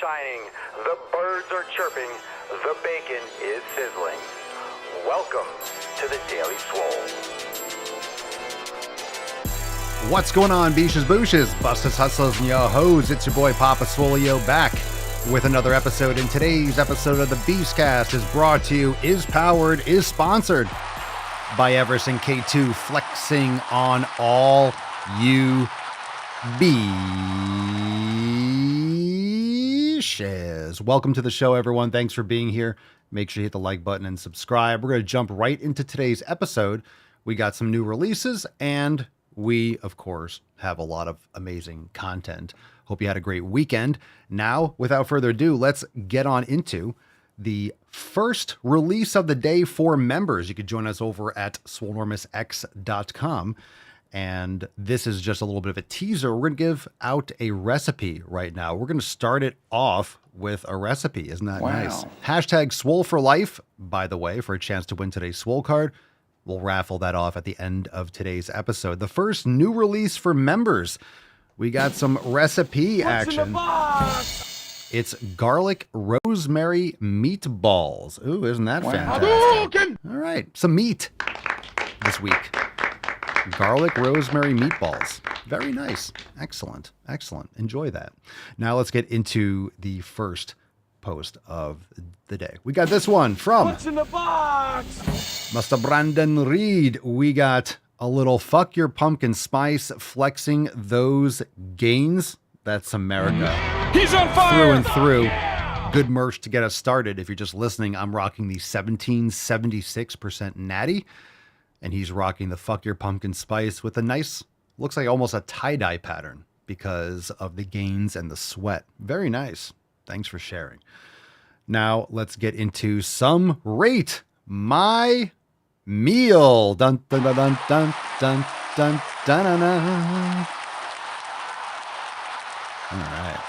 shining, the birds are chirping, the bacon is sizzling. Welcome to the Daily Swole. What's going on, Beaches Booshes, Busted Hustlers, and yo hoes? It's your boy Papa Swolio back with another episode. And today's episode of the Beastcast is brought to you, is powered, is sponsored by Everson K2, flexing on all you beaches. Welcome to the show, everyone. Thanks for being here. Make sure you hit the like button and subscribe. We're going to jump right into today's episode. We got some new releases, and we, of course, have a lot of amazing content. Hope you had a great weekend. Now, without further ado, let's get on into the first release of the day for members. You could join us over at swolenormousx.com. And this is just a little bit of a teaser. We're going to give out a recipe right now. We're going to start it off with a recipe. Isn't that nice? Hashtag Swole for life, by the way, for a chance to win today's Swole card. We'll raffle that off at the end of today's episode. The first new release for members. We got some recipe action. It's garlic rosemary meatballs. Ooh, isn't that fantastic? All right, some meat this week. Garlic rosemary meatballs. Very nice. Excellent. Excellent. Enjoy that. Now let's get into the first post of the day. We got this one from What's in the box? Mr. Brandon Reed. We got a little fuck your pumpkin spice, flexing those gains. That's America. He's on fire! Through and through. Good merch to get us started. If you're just listening, I'm rocking the 1776% natty. And he's rocking the fuck your pumpkin spice with a nice, looks like almost a tie-dye pattern because of the gains and the sweat. Very nice. Thanks for sharing. Now let's get into some Rate My Meal. Dun dun dun dun dun dun dun dun dun. Dun. All right.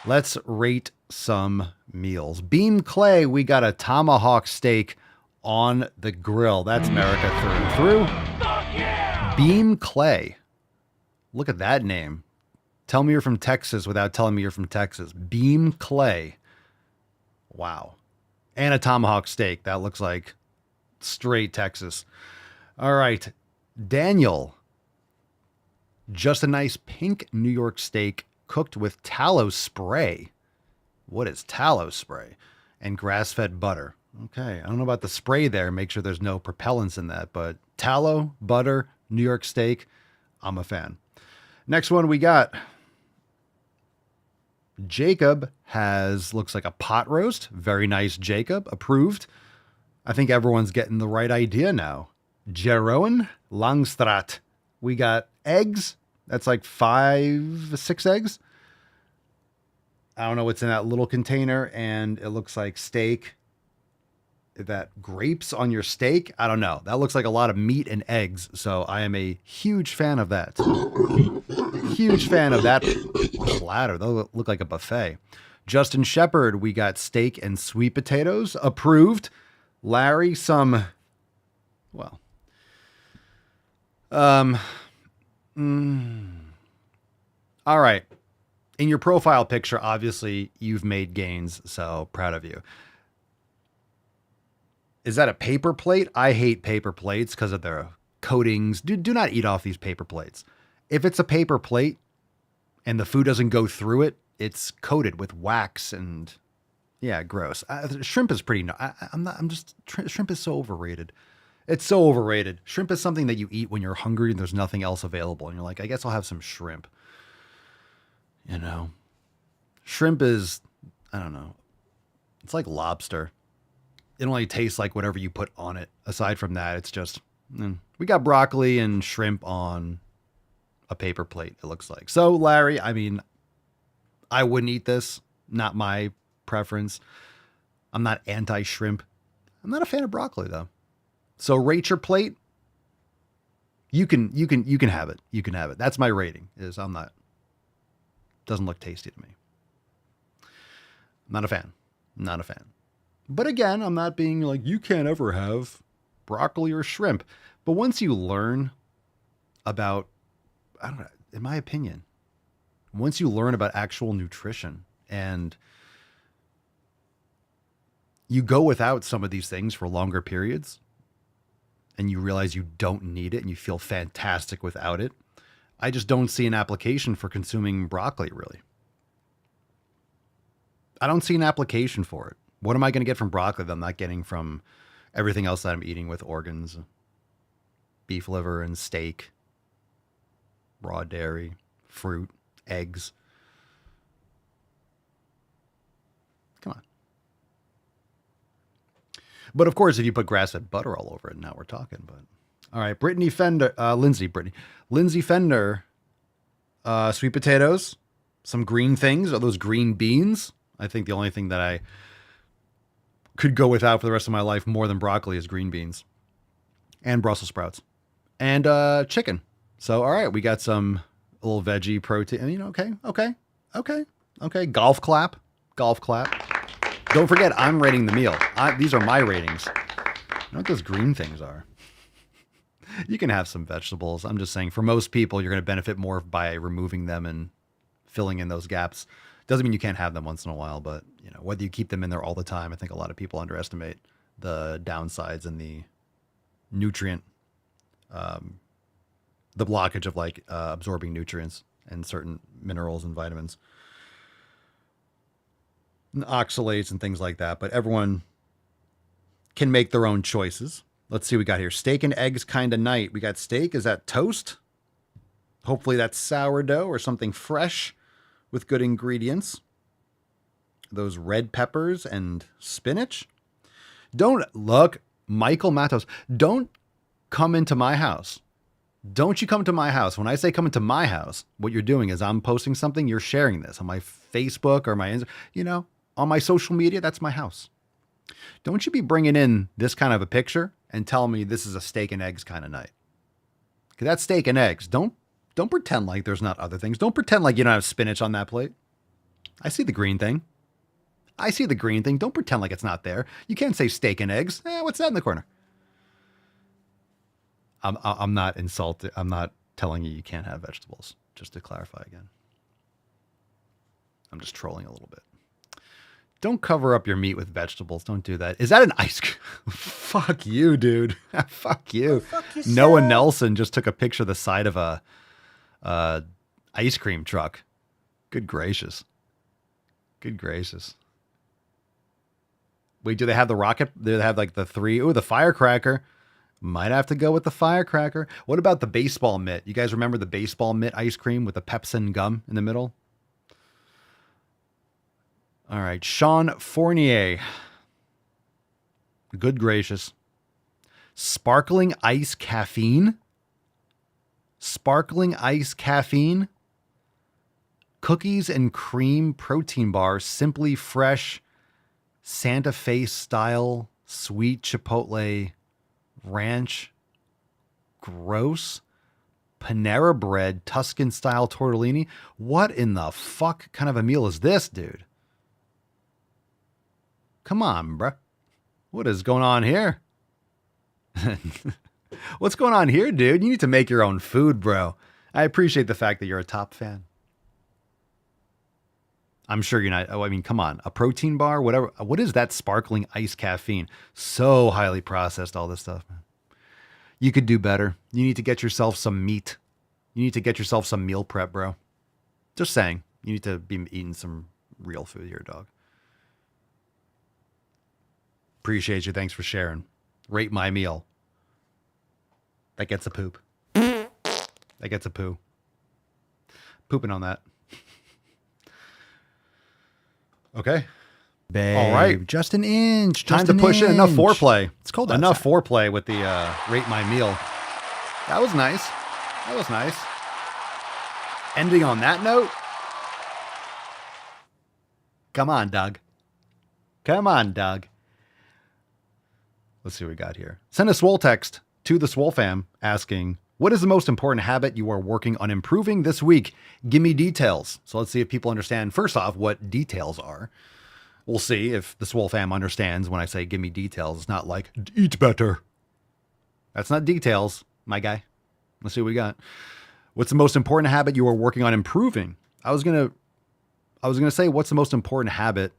Let's rate some meals. Beam Clay, we got a tomahawk steak on the grill. That's America through and through. Yeah. Beam Clay. Look at that name. Tell me you're from Texas without telling me you're from Texas. Beam Clay. Wow. And a tomahawk steak. That looks like straight Texas. All right. Daniel. Just a nice pink New York steak cooked with tallow spray. What is tallow spray? And grass-fed butter. Okay, I don't know about the spray there. Make sure there's no propellants in that, but tallow, butter, New York steak, I'm a fan. Next one we got. Jacob has, looks like a pot roast. Very nice, Jacob. Approved. I think everyone's getting the right idea now. Jeroen Langstraat. We got eggs. That's like 6 eggs. I don't know what's in that little container, and it looks like steak. That grapes on your steak. I don't know. That looks like a lot of meat and eggs. So I am a huge fan of that. Huge fan of that platter. They'll look like a buffet. Justin Shepard, we got steak and sweet potatoes. Approved. Larry, all right. In your profile picture, obviously you've made gains. So proud of you. Is that a paper plate? I hate paper plates because of their coatings. Do not eat off these paper plates. If it's a paper plate and the food doesn't go through it, it's coated with wax and yeah, gross. Shrimp is pretty. Shrimp is so overrated. It's so overrated. Shrimp is something that you eat when you're hungry and there's nothing else available. And you're like, I guess I'll have some shrimp. You know, shrimp is, I don't know. It's like lobster. It only tastes like whatever you put on it. Aside from that, it's just, we got broccoli and shrimp on a paper plate, it looks like. So, Larry, I mean, I wouldn't eat this. Not my preference. I'm not anti-shrimp. I'm not a fan of broccoli, though. So, rate your plate. You can have it. You can have it. That's my rating. Doesn't look tasty to me. Not a fan. Not a fan. But again, I'm not being like, you can't ever have broccoli or shrimp. But once you learn about, I don't know, in my opinion, once you learn about actual nutrition and you go without some of these things for longer periods and you realize you don't need it and you feel fantastic without it, I just don't see an application for consuming broccoli, really. I don't see an application for it. What am I going to get from broccoli that I'm not getting from everything else that I'm eating with organs, beef liver and steak, raw dairy, fruit, eggs? Come on. But of course, if you put grass-fed butter all over it, now we're talking. But all right, Lindsay Fender, sweet potatoes, some green things. Are those green beans? I think the only thing that I could go without for the rest of my life more than broccoli is green beans and Brussels sprouts and chicken. So, all right, we got some little veggie protein. You know, okay. Golf clap. Don't forget, I'm rating the meal. These are my ratings. I know what those green things are. You can have some vegetables. I'm just saying, for most people, you're going to benefit more by removing them and filling in those gaps. Doesn't mean you can't have them once in a while, but you know, whether you keep them in there all the time, I think a lot of people underestimate the downsides and the nutrient, the blockage of absorbing nutrients and certain minerals and vitamins, and oxalates and things like that. But everyone can make their own choices. Let's see what we got here. Steak and eggs kind of night. We got steak. Is that toast? Hopefully that's sourdough or something fresh with good ingredients. Those red peppers and spinach. Michael Matos, don't come into my house. Don't you come to my house. When I say come into my house, what you're doing is I'm posting something, you're sharing this on my Facebook or my, on my social media. That's my house. Don't you be bringing in this kind of a picture and tell me this is a steak and eggs kind of night. Because that's steak and eggs. Don't pretend like there's not other things. Don't pretend like you don't have spinach on that plate. I see the green thing. Don't pretend like it's not there. You can't say steak and eggs. What's that in the corner? I'm not insulted. I'm not telling you can't have vegetables. Just to clarify again. I'm just trolling a little bit. Don't cover up your meat with vegetables. Don't do that. Is that an ice cream? Fuck you, dude. Fuck you. Fuck Noah Nelson just took a picture of the side of a ice cream truck. Good gracious. Wait, do they have the rocket? Do they have the three? Ooh, the firecracker. Might have to go with the firecracker. What about the baseball mitt? You guys remember the baseball mitt ice cream with the Pepsin gum in the middle? All right, Sean Fournier. Good gracious. Sparkling ice caffeine? Cookies and cream protein bar, simply fresh, Santa Fe style, sweet chipotle ranch, gross, Panera bread, Tuscan style tortellini. What in the fuck kind of a meal is this, dude? Come on, bruh. What is going on here? What's going on here, dude? You need to make your own food, bro. I appreciate the fact that you're a top fan. I'm sure you're not. Oh, I mean, come on. A protein bar, whatever. What is that sparkling ice caffeine? So highly processed, all this stuff, man. You could do better. You need to get yourself some meat. You need to get yourself some meal prep, bro. Just saying. You need to be eating some real food here, dog. Appreciate you. Thanks for sharing. Rate my meal. That gets a poop. That gets a poo. Pooping on that. Okay. Babe, all right. Just an inch. Time to push in. Enough foreplay. It's cold enough outside. foreplay with the rate my meal. That was nice. Ending on that note. Come on, Doug. Let's see what we got here. Send a Swole text to the Swole fam asking, what is the most important habit you are working on improving this week? Give me details. So let's see if people understand, first off, what details are. We'll see if the Swole fam understands when I say give me details. It's not like, eat better. That's not details, my guy. Let's see what we got. What's the most important habit you are working on improving I was gonna say what's the most important habit,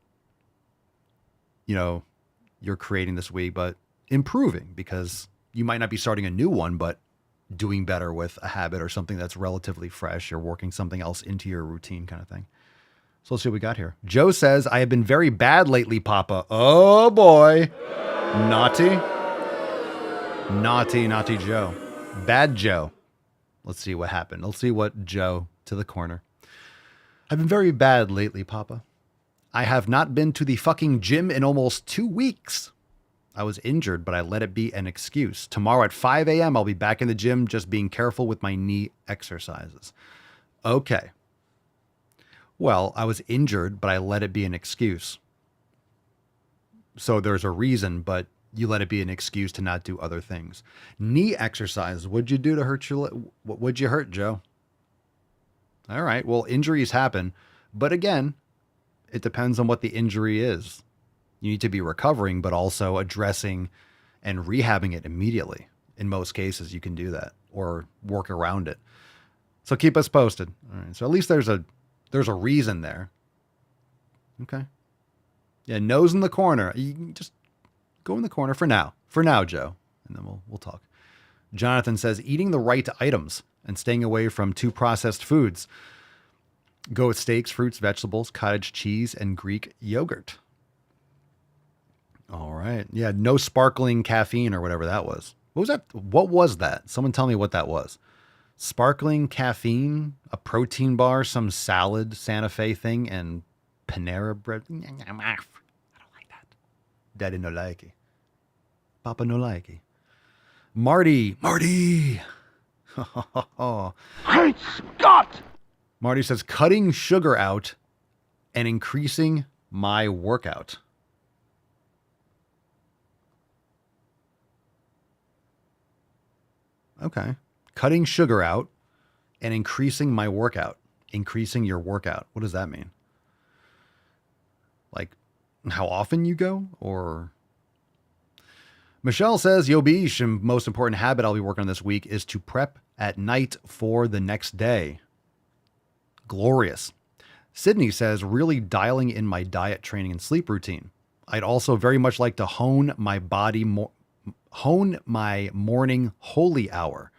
you're creating this week, but improving, because you might not be starting a new one, but doing better with a habit or something that's relatively fresh, or working something else into your routine kind of thing. So let's see what we got here. Joe says, I have been very bad lately, Papa. Oh boy. Naughty Joe. Bad Joe. Let's see what happened. Let's see what Joe to the corner. I've been very bad lately, Papa. I have not been to the fucking gym in almost 2 weeks. I was injured, but I let it be an excuse. Tomorrow at 5 a.m., I'll be back in the gym, just being careful with my knee exercises. Okay. Well, I was injured, but I let it be an excuse. So there's a reason, but you let it be an excuse to not do other things. Knee exercises. What'd you do to hurt your leg? What'd you hurt, Joe? All right. Well, injuries happen. But again, it depends on what the injury is. You need to be recovering, but also addressing and rehabbing it immediately. In most cases, you can do that or work around it. So keep us posted. All right. So at least there's a reason there. Okay. Yeah, nose in the corner. You can just go in the corner for now. For now, Joe. And then we'll talk. Jonathan says, eating the right items and staying away from too processed foods. Go with steaks, fruits, vegetables, cottage cheese, and Greek yogurt. All right. Yeah, no sparkling caffeine or whatever that was. What was that? Someone tell me what that was. Sparkling caffeine, a protein bar, some salad, Santa Fe thing, and Panera bread. I don't like that. Daddy no likey. Papa no likey. Marty. Great Scott! Marty says, cutting sugar out and increasing my workout. Okay. Cutting sugar out and increasing my workout. Increasing your workout. What does that mean? Like how often you go? Or Michelle says, Yo Beesh, most important habit I'll be working on this week is to prep at night for the next day. Glorious. Sydney says, really dialing in my diet, training, and sleep routine. I'd also very much like to hone my morning holy hour.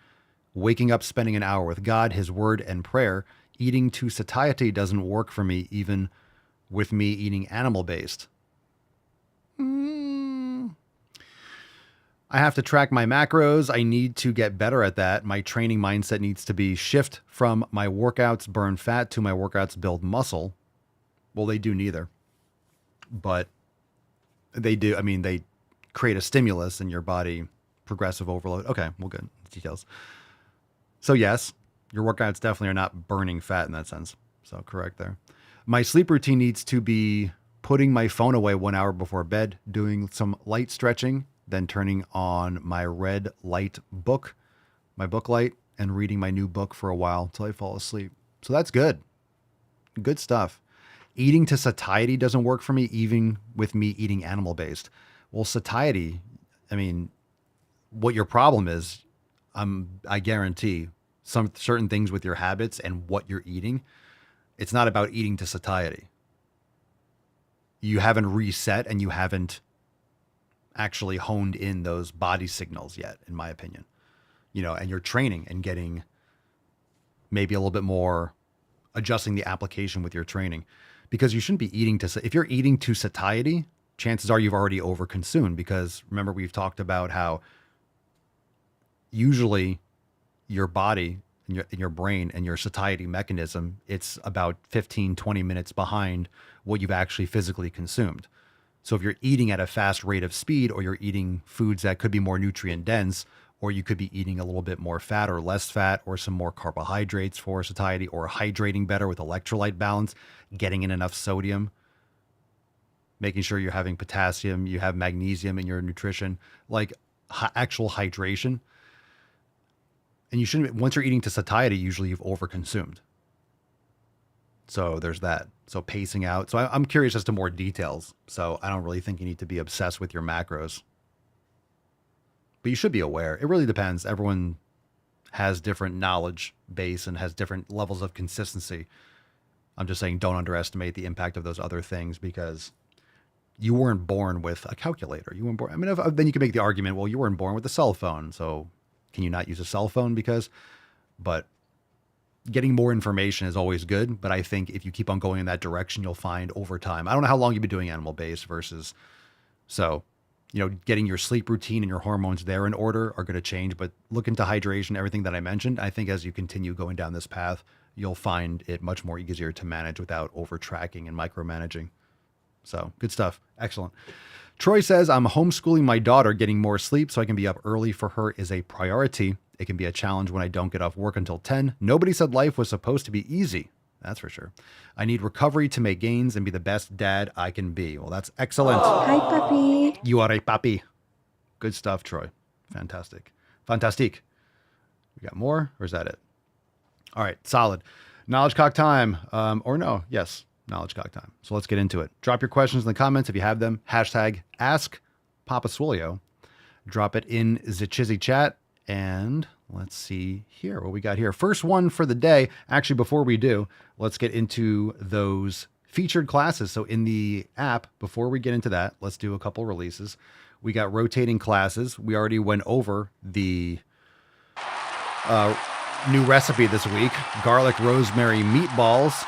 Waking up, spending an hour with God, His Word, and prayer. Eating to satiety doesn't work for me, even with me eating animal-based. I have to track my macros. I need to get better at that. My training mindset needs to be shift from my workouts burn fat to my workouts build muscle. Well, they do neither. But they do. I mean, they create a stimulus in your body, progressive overload. Okay, we'll get details. So yes, your workouts definitely are not burning fat in that sense. So correct there. My sleep routine needs to be putting my phone away 1 hour before bed, doing some light stretching, then turning on my red light book, my book light, and reading my new book for a while until I fall asleep. So that's good. Good stuff. Eating to satiety doesn't work for me, even with me eating animal-based. Well, satiety, I mean, what your problem is, I guarantee some certain things with your habits and what you're eating, it's not about eating to satiety. You haven't reset and you haven't actually honed in those body signals yet, in my opinion. And you're training and getting maybe a little bit more, adjusting the application with your training, because you shouldn't be eating if you're eating to satiety, chances are you've already overconsumed, because remember, we've talked about how usually your body and your brain and your satiety mechanism, it's about 15, 20 minutes behind what you've actually physically consumed. So if you're eating at a fast rate of speed, or you're eating foods that could be more nutrient dense, or you could be eating a little bit more fat or less fat, or some more carbohydrates for satiety, or hydrating better with electrolyte balance, getting in enough sodium, making sure you're having potassium, you have magnesium in your nutrition, like actual hydration. And you shouldn't, once you're eating to satiety, usually you've overconsumed. So there's that. So pacing out. So I'm curious as to more details. So I don't really think you need to be obsessed with your macros. But you should be aware. It really depends. Everyone has different knowledge base and has different levels of consistency I'm just saying don't underestimate the impact of those other things because you weren't born with a calculator. You weren't born. I mean, then you can make the argument, well, you weren't born with a cell phone. So can you not use a cell phone but getting more information is always good. But I think if you keep on going in that direction, you'll find over time. I don't know how long you've been doing animal-based versus, so, getting your sleep routine and your hormones there in order are going to change, but look into hydration, everything that I mentioned. I think as you continue going down this path, you'll find it much more easier to manage without over tracking and micromanaging. So good stuff. Excellent. Troy says, I'm homeschooling my daughter. Getting more sleep so I can be up early for her is a priority. It can be a challenge when I don't get off work until 10. Nobody said life was supposed to be easy. That's for sure. I need recovery to make gains and be the best dad I can be. Well, that's excellent. Hi, puppy. You are a puppy. Good stuff, Troy. Fantastic. Fantastique. We got more, or is that it? All right, solid. Knowledge Cock time. Yes, Knowledge Cock time. So let's get into it. Drop your questions in the comments if you have them. Hashtag Ask Papa Swolio. Drop it in the Chizzy chat. And let's see here what we got here. First one for the day. Actually, before we do, let's get into those featured classes. So in the app, before we get into that, let's do a couple releases. We got rotating classes. We already went over the new recipe this week, garlic rosemary meatballs.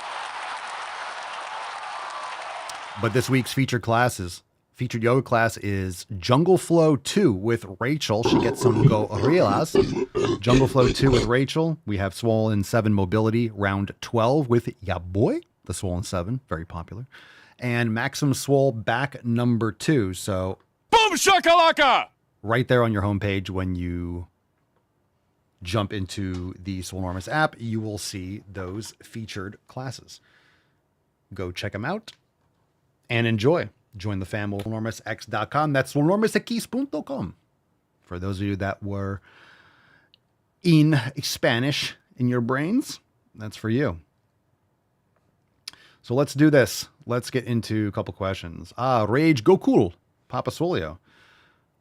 But this week's featured yoga class is Jungle Flow 2 with Rachel. She gets some gorillas. Jungle Flow 2 with Rachel. We have Swole in 7 mobility, round 12 with Ya Boy, the Swole in 7, very popular. And Maxim Swole back number 2. So, Boom shakalaka! Right there on your homepage when you jump into the Swolenormous app, you will see those featured classes. Go check them out and enjoy. Join the family, swolenormousx.com. That's swolenormousx.com. For those of you that were in Spanish in your brains, that's for you. So let's do this. Let's get into a couple questions. Rage Go Cool, Papa Swolio.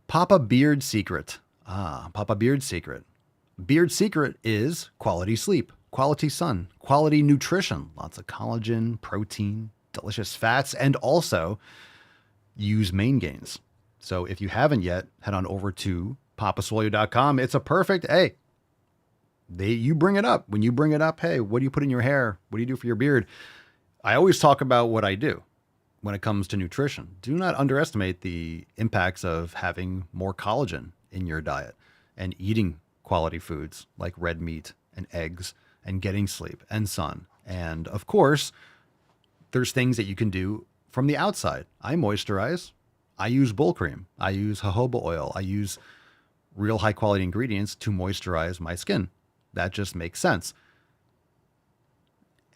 Papa Beard Secret. Papa Beard Secret. Beard Secret is quality sleep, quality sun, quality nutrition, lots of collagen, protein, delicious fats, and also use main gains. So if you haven't yet, head on over to papaswolio.com. It's a perfect, you bring it up. When you bring it up, hey, what do you put in your hair? What do you do for your beard? I always talk about what I do when it comes to nutrition. Do not underestimate the impacts of having more collagen in your diet and eating quality foods like red meat and eggs and getting sleep and sun. And of course, there's things that you can do from the outside. I moisturize. I use bull cream. I use jojoba oil. I use real high quality ingredients to moisturize my skin. That just makes sense.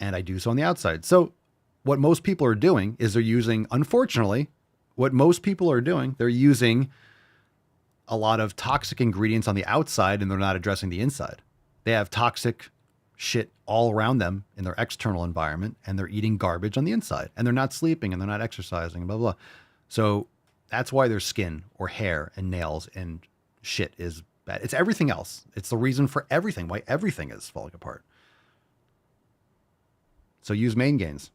And I do so on the outside. So what most people are doing is they're using a lot of toxic ingredients on the outside and they're not addressing the inside. They have toxic shit all around them in their external environment and they're eating garbage on the inside and they're not sleeping and they're not exercising, blah, blah. So that's why their skin or hair and nails and shit is bad. It's everything else. It's the reason for everything, why everything is falling apart. So use main gains.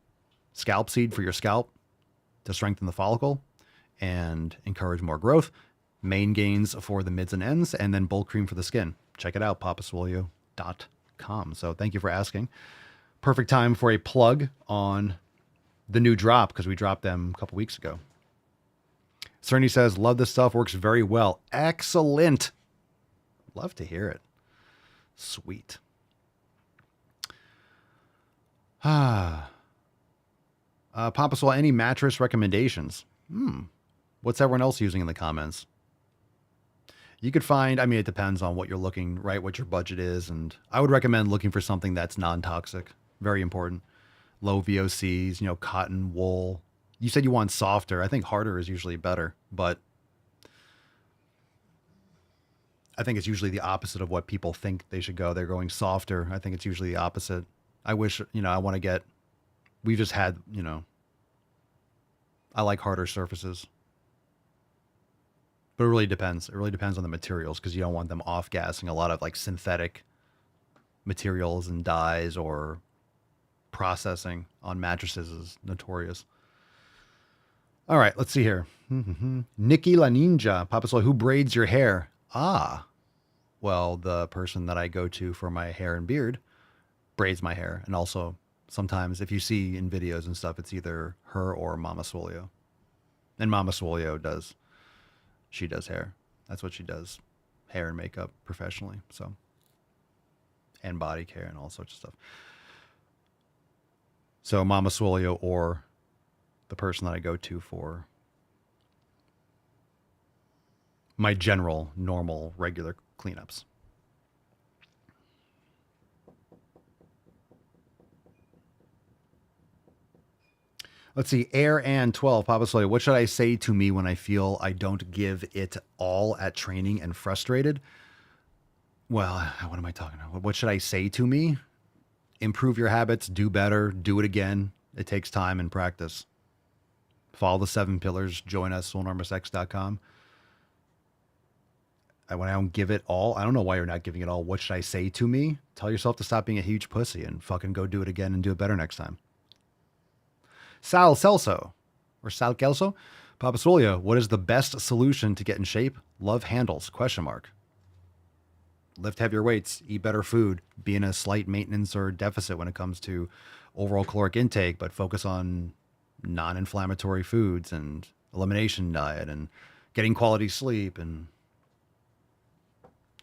Scalp seed for your scalp to strengthen the follicle and encourage more growth. Main gains for the mids and ends, and then bull cream for the skin. Check it out, papaswolio.com. So thank you for asking. Perfect time for a plug on the new drop because we dropped them a couple weeks ago. Cerny says, love this stuff, works very well. Excellent. Love to hear it. Sweet. Papa Swole, any mattress recommendations? What's everyone else using in the comments? You could find, it depends on what you're looking, right? What your budget is. And I would recommend looking for something that's non-toxic. Very important. Low VOCs, cotton, wool. You said you want softer. I think harder is usually better, but I think it's usually the opposite of what people think they should go. They're going softer. I think it's usually the opposite. I wish, I want to get, we've just had, I like harder surfaces. But it really depends. It really depends on the materials because you don't want them off-gassing a lot of like synthetic materials and dyes or processing on mattresses is notorious. All right, let's see here. Nikki La Ninja, Papa Soy, who braids your hair? Well, the person that I go to for my hair and beard braids my hair. And also sometimes if you see in videos and stuff, it's either her or Mama Swole. And Mama Swole does hair. That's what she does. Hair and makeup professionally. So, and body care and all sorts of stuff. So Mama Swole or the person that I go to for my general, normal, regular cleanups. Let's see. Air and 12, Papa Soy, what should I say to me when I feel I don't give it all at training and frustrated? Well, what am I talking about? What should I say to me? Improve your habits, do better, do it again. It takes time and practice. Follow the 7 pillars. Join us, swolenormousx.com. When I don't give it all, I don't know why you're not giving it all. What should I say to me? Tell yourself to stop being a huge pussy and fucking go do it again and do it better next time. Sal Celso, or Sal Kelso, Papa Swole, what is the best solution to get in shape? Love handles, ? Lift heavier weights, eat better food, be in a slight maintenance or deficit when it comes to overall caloric intake, but focus on non-inflammatory foods and elimination diet and getting quality sleep. And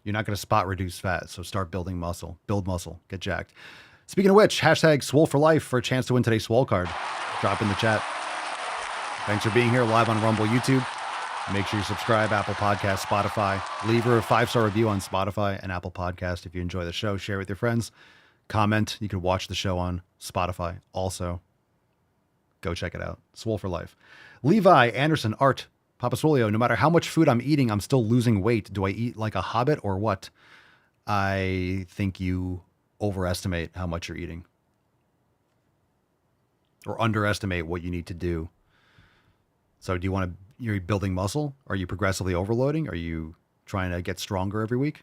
you're not going to spot reduce fat, so start building muscle, build muscle, get jacked. Speaking of which, hashtag Swole for life for a chance to win today's Swole card. Drop in the chat. Thanks for being here live on Rumble, YouTube. Make sure you subscribe, Apple Podcast, Spotify. Leave a 5-star review on Spotify and Apple Podcast if you enjoy the show. Share it with your friends. Comment. You can watch the show on Spotify. Also, go check it out. Swole for life. Levi Anderson, Art, Papa Swole, no matter how much food I'm eating, I'm still losing weight. Do I eat like a hobbit or what? I think you overestimate how much you're eating. Or underestimate what you need to do. So do you want to, you're building muscle? Are you progressively overloading? Are you trying to get stronger every week?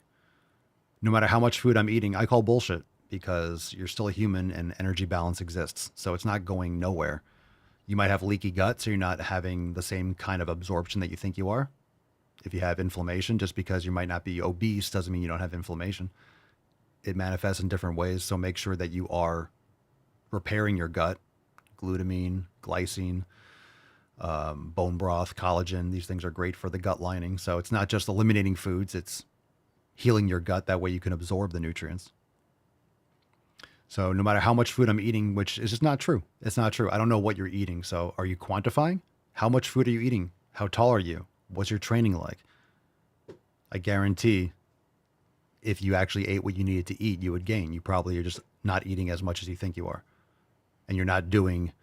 No matter how much food I'm eating, I call bullshit because you're still a human and energy balance exists. So it's not going nowhere. You might have leaky gut, so you're not having the same kind of absorption that you think you are. If you have inflammation, just because you might not be obese doesn't mean you don't have inflammation. It manifests in different ways. So make sure that you are repairing your gut. Glutamine, glycine, bone broth, collagen. These things are great for the gut lining. So it's not just eliminating foods, it's healing your gut. That way you can absorb the nutrients. So no matter how much food I'm eating, which is just not true. It's not true. I don't know what you're eating. So are you quantifying? How much food are you eating? How tall are you? What's your training like? I guarantee if you actually ate what you needed to eat, you would gain. You probably are just not eating as much as you think you are. And you're not doing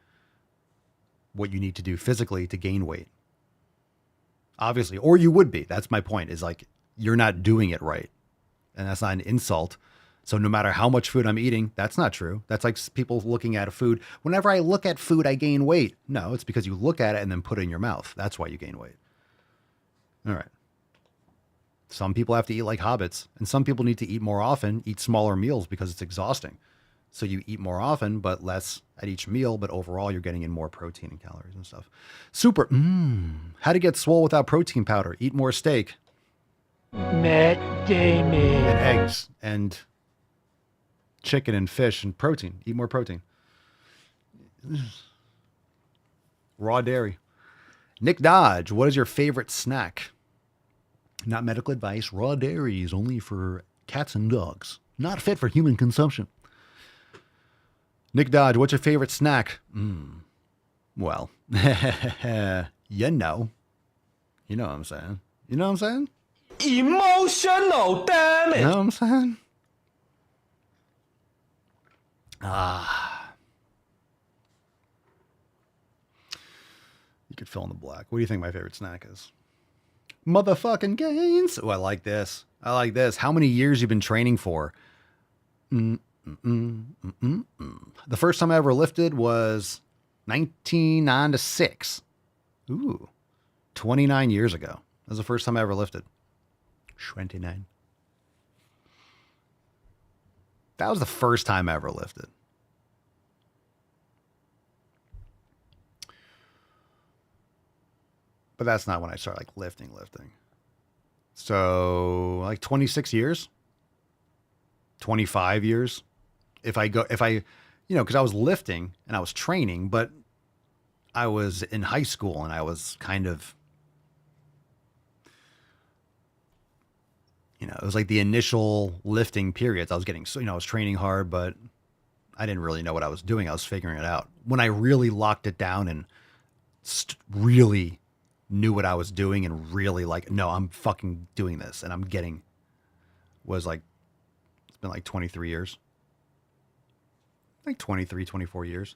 what you need to do physically to gain weight. Obviously, or you would be. That's my point, is like, you're not doing it right. And that's not an insult. So no matter how much food I'm eating, that's not true. That's like people looking at a food. Whenever I look at food, I gain weight. No, it's because you look at it and then put it in your mouth. That's why you gain weight. All right. Some people have to eat like hobbits, and some people need to eat more often, eat smaller meals because it's exhausting. So you eat more often, but less at each meal, but overall you're getting in more protein and calories and stuff. Super. How to get swole without protein powder. Eat more steak. Matt Damon. And eggs and chicken and fish and protein. Eat more protein. Raw dairy. Nick Dodge, what is your favorite snack? Not medical advice. Raw dairy is only for cats and dogs. Not fit for human consumption. Nick Dodge, what's your favorite snack? Well, you know. You know what I'm saying. You know what I'm saying? Emotional, damn it. You know what I'm saying? You could fill in the black. What do you think my favorite snack is? Motherfucking gains. Oh, I like this. I like this. How many years you been training for? The first time I ever lifted was 1996. Ooh, 29 years ago. That was the first time I ever lifted. 29. That was the first time I ever lifted. But that's not when I started like lifting. So like 26 years, 25 years. If I, because I was lifting and I was training, but I was in high school and I was kind of, it was like the initial lifting periods. I was getting, I was training hard, but I didn't really know what I was doing. I was figuring it out. When I really locked it down and really knew what I was doing and really like, no, I'm fucking doing this. And it's been like 23 years, like 23, 24 years.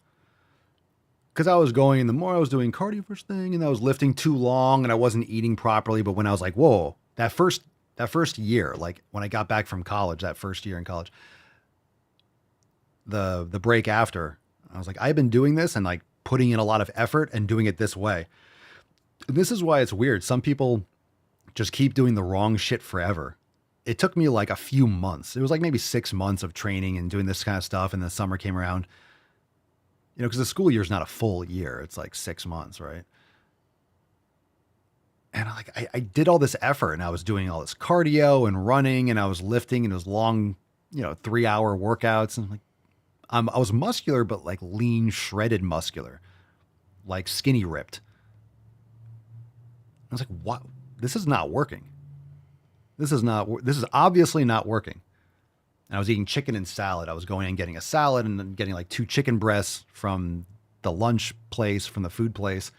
Cause I was going, and the more I was doing cardio first thing and I was lifting too long and I wasn't eating properly. But when I was like, whoa, that first year, like when I got back from college, that first year in college, the break after, I was like, I've been doing this and like putting in a lot of effort and doing it this way. And this is why it's weird. Some people just keep doing the wrong shit forever. It took me like a few months. It was like maybe 6 months of training and doing this kind of stuff. And the summer came around, because the school year is not a full year. It's like 6 months, right? And I did all this effort and I was doing all this cardio and running and I was lifting and it was long, 3-hour workouts. And like, I was muscular, but like lean, shredded muscular, like skinny ripped. I was like, what? This is not working. This is obviously not working. And I was eating chicken and salad. I was going and getting a salad and then getting like 2 chicken breasts from the lunch place, from the food place.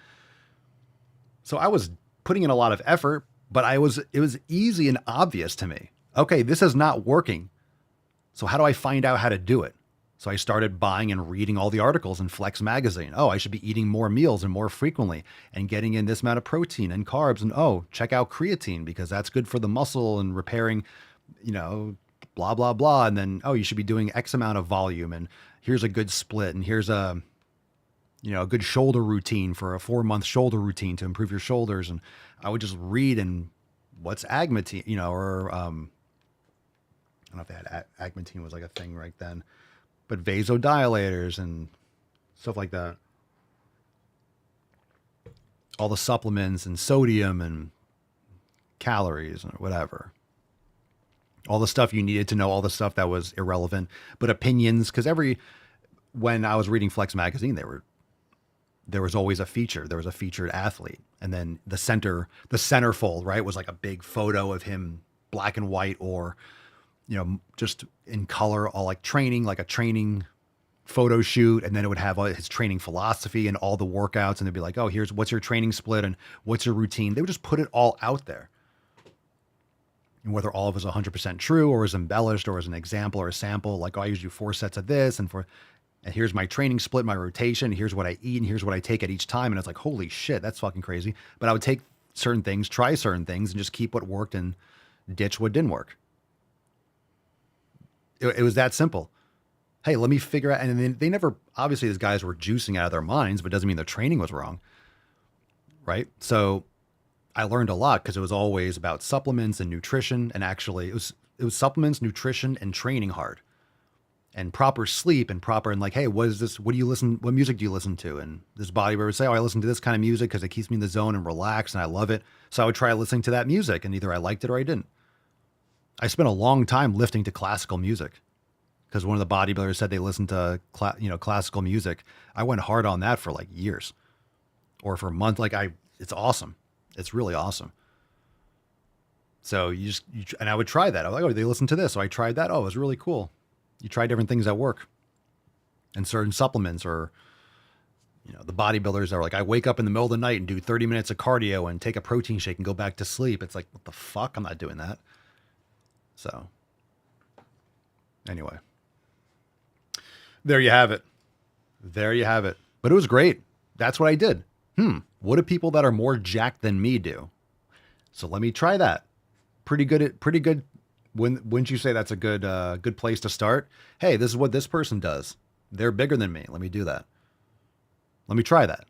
So I was putting in a lot of effort, but it was easy and obvious to me. Okay, this is not working. So how do I find out how to do it? So I started buying and reading all the articles in Flex magazine. Oh, I should be eating more meals and more frequently and getting in this amount of protein and carbs. And check out creatine because that's good for the muscle and repairing, blah, blah, blah. And then, you should be doing X amount of volume. And here's a good split. And here's a good shoulder routine for a 4-month shoulder routine to improve your shoulders. And I would just read and what's agmatine, or I don't know if they had agmatine was like a thing right then. But vasodilators and stuff like that. All the supplements and sodium and calories and whatever. All the stuff you needed to know, all the stuff that was irrelevant. But opinions, because when I was reading Flex magazine, there was always a feature. There was a featured athlete. And then the centerfold, right, was like a big photo of him, black and white, or just in color, all like training, like a training photo shoot. And then it would have his training philosophy and all the workouts. And they'd be like, oh, what's your training split and what's your routine? They would just put it all out there. And whether all of it is 100% true or is embellished or is an example or a sample, like, I usually do 4 sets of this and here's my training split, my rotation, here's what I eat and here's what I take at each time. And it's like, holy shit, that's fucking crazy. But I would take certain things, try certain things and just keep what worked and ditch what didn't work. It was that simple. Hey, let me figure out. And they never, obviously these guys were juicing out of their minds, but it doesn't mean their training was wrong. Right. So I learned a lot because it was always about supplements and nutrition. And actually it was supplements, nutrition, and training hard and proper sleep and like, hey, what is this? What music do you listen to? And this bodybuilder would say, I listen to this kind of music because it keeps me in the zone and relaxed and I love it. So I would try listening to that music and either I liked it or I didn't. I spent a long time lifting to classical music because one of the bodybuilders said they listened to classical music. I went hard on that for like years or for a month. It's awesome. It's really awesome. So and I would try that. I was like, they listen to this. So I tried that. Oh, it was really cool. You try different things at work and certain supplements or, the bodybuilders are like, I wake up in the middle of the night and do 30 minutes of cardio and take a protein shake and go back to sleep. It's like, what the fuck? I'm not doing that. So anyway, there you have it. But it was great. That's what I did. What do people that are more jacked than me do? So let me try that. Pretty good. Wouldn't you say that's a good place to start? Hey, this is what this person does. They're bigger than me. Let me do that. Let me try that.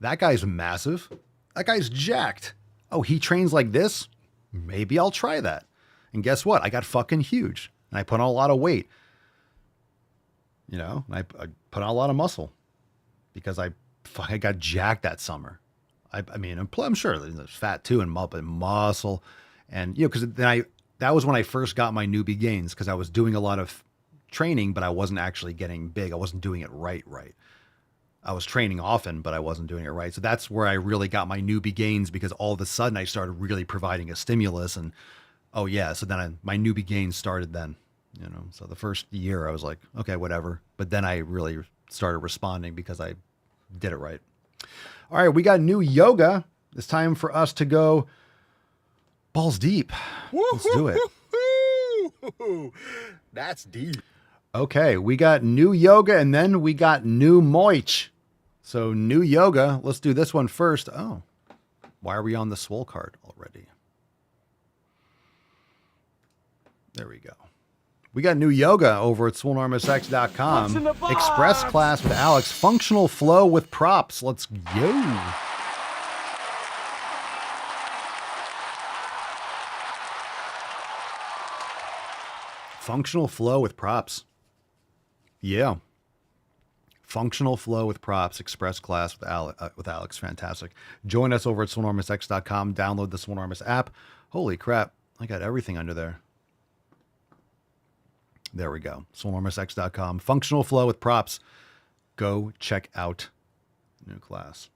That guy's massive. That guy's jacked. Oh, he trains like this? Maybe I'll try that. And guess what? I got fucking huge. And I put on a lot of weight. And I put on a lot of muscle. because I got jacked that summer. I mean, I'm sure there's fat too and muscle, and because then that was when I first got my newbie gains, because I was doing a lot of training, but I wasn't actually getting big. I wasn't doing it right. I was training often, but I wasn't doing it right. So that's where I really got my newbie gains, because all of a sudden I started really providing a stimulus, and so then my newbie gains started then. So the first year I was like, okay, whatever. But then I really started responding because I did it right. All right, we got new yoga. It's time for us to go balls deep. Let's do it. That's deep. Okay, we got new yoga, and then we got new moich. So new yoga, let's do this one first. Oh, why are we on the Swole card already? There we go. We got new yoga over at swolenormousx.com. Express class with Alex. Functional flow with props. Let's go. Functional flow with props. Yeah. Functional flow with props. Express class with Alex. Fantastic. Join us over at swolenormousx.com. Download the Swolenormous app. Holy crap. I got everything under there. There we go. swolenormousx.com. Functional flow with props. Go check out new class.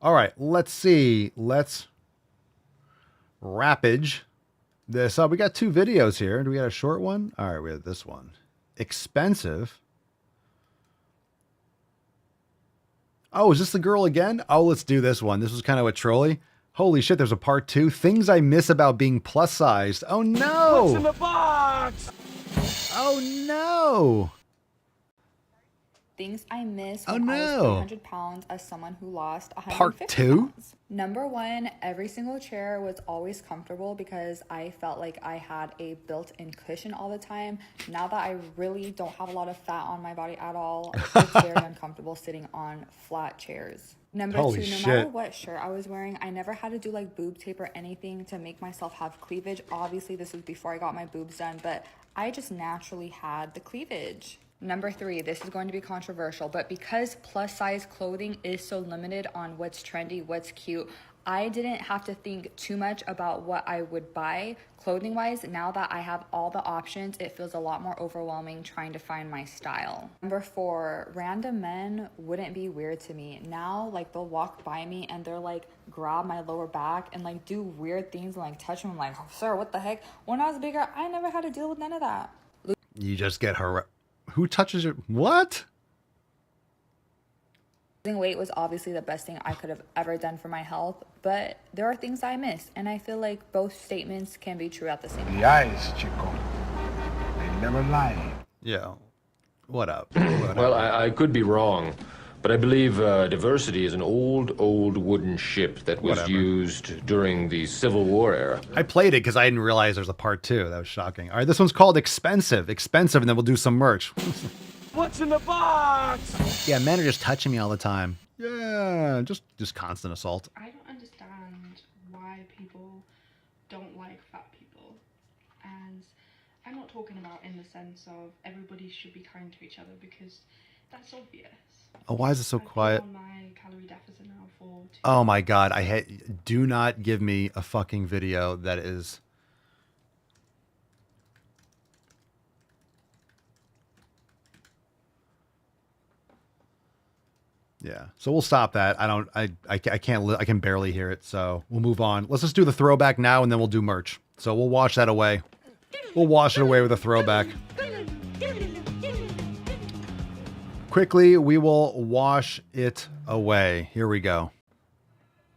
All right. Let's see. Let's rapage this up. We got 2 videos here. Do we got a short one? All right. We have this one. Expensive. Oh, is this the girl again? Oh, let's do this one. This was kind of a trolley. Holy shit, there's a part 2. Things I miss about being plus sized. Oh no! What's in the box? Oh no! Things I miss Oh, when I was no. 300 pounds as someone who lost 150 Part 2? pounds. Number 1, every single chair was always comfortable because I felt like I had a built-in cushion all the time. Now that I really don't have a lot of fat on my body at all, it's very uncomfortable sitting on flat chairs. Number Holy 2, no shit. matter what shirt I was wearing, I never had to do like boob tape or anything to make myself have cleavage. Obviously, this was before I got my boobs done, but I just naturally had the cleavage. Number 3, this is going to be controversial, but because plus size clothing is so limited on what's trendy, what's cute, I didn't have to think too much about what I would buy clothing wise. Now that I have all the options, it feels a lot more overwhelming trying to find my style. Number 4, random men wouldn't be weird to me. Now, like, they'll walk by me and they're like, grab my lower back and like do weird things and like touch them. I'm like, oh, sir, what the heck? When I was bigger, I never had to deal with none of that. You just get her. Who touches your... What? Losing weight was obviously the best thing I could have ever done for my health, but there are things I miss, and I feel like both statements can be true at the same time. The eyes, Chico. They never lie. Yeah. What up? Well, I could be wrong, but I believe diversity is an old wooden ship that was Whatever. used during the Civil War era. I played it because I didn't realize there's a part 2. That was shocking. All right, this one's called Expensive. Expensive, and then we'll do some merch. What's in the box? Yeah, men are just touching me all the time. Yeah, just constant assault. I don't understand why people don't like fat people. And I'm not talking about in the sense of everybody should be kind to each other, because that's obvious. Oh, why is it so I've been quiet? on my calorie deficit now for 2 Oh my god, do not give me a fucking video that is... Yeah, so we'll stop that. I can barely hear it, so we'll move on. Let's just do the throwback now, and then we'll do merch. So we'll wash that away. We'll wash it away with a throwback. Quickly, we will wash it away. Here we go.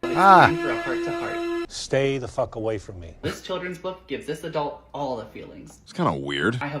For a heart-to-heart. Stay the fuck away from me. This children's book gives this adult all the feelings. It's kind of weird. I have